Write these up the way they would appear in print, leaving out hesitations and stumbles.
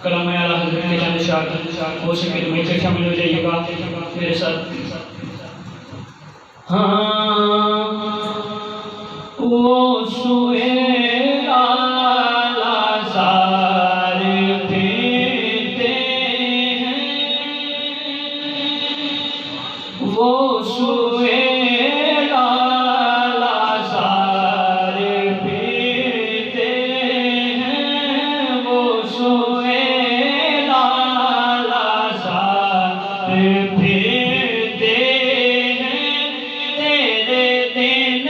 کرم اعلیٰ حضرت کے چند اشعار ہو سکے تو میٹھے شامل ہو جائیے گا میرے ساتھ. وہ سوئے آزار پھرتے ہیں، وہ سوئے آزار پھرتے ہیں، وہ سوئے آزار پھرتے ہیں. تیرے دن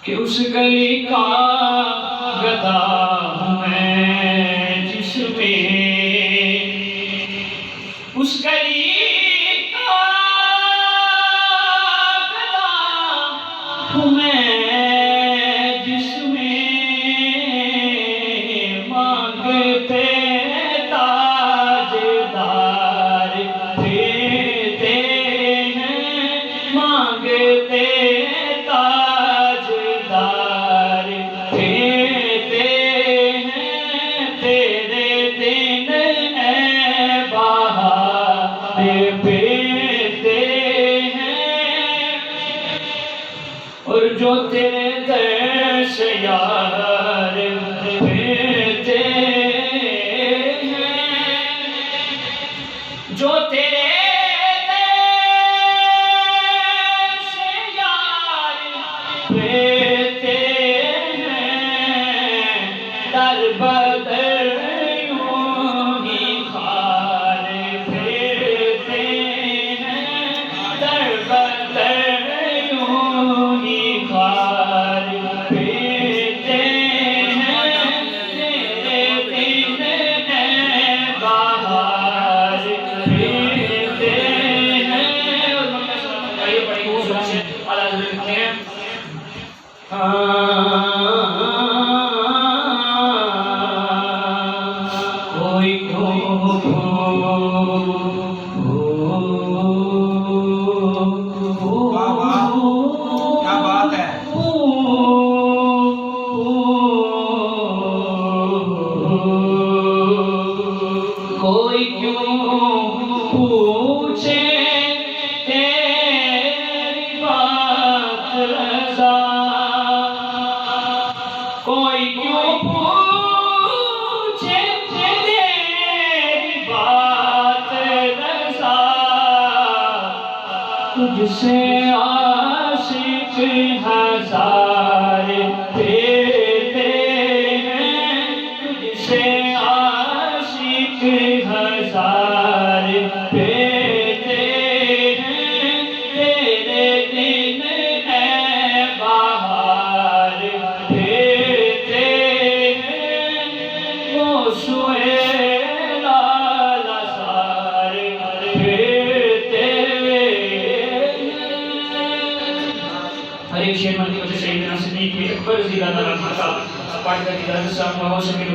کہ اس گلی کا گدا ہوں میں جس میں، اس گلی کا گدا ہوں میں جس میں مانگتے تاجدار پھرتے ہیں، مانگتے اور جو تیرے در سے یار پھرتے ہیں، جو تیرے در سے یار پھرتے ہیں، در بدر یوں ہی خار پھرتے ہیں، در بدر کوئی کیوں پوچھے تیری بات رضا، کوئی کیوں پوچھے تیری بات رضا، تجھ سے عاشق ہزار پھرتے ہیں، تجھ سے ہزار پھرتے ہیں. تیرے دن اے بہار پھرتے ہیں، وہ سوئے آزار پھرتے ہیں. ہر ایک شعر مندی وجہ سیدنا صدیق اکبر رضی اللہ عنہ کا پڑھ کر دیدار سے ہو سکے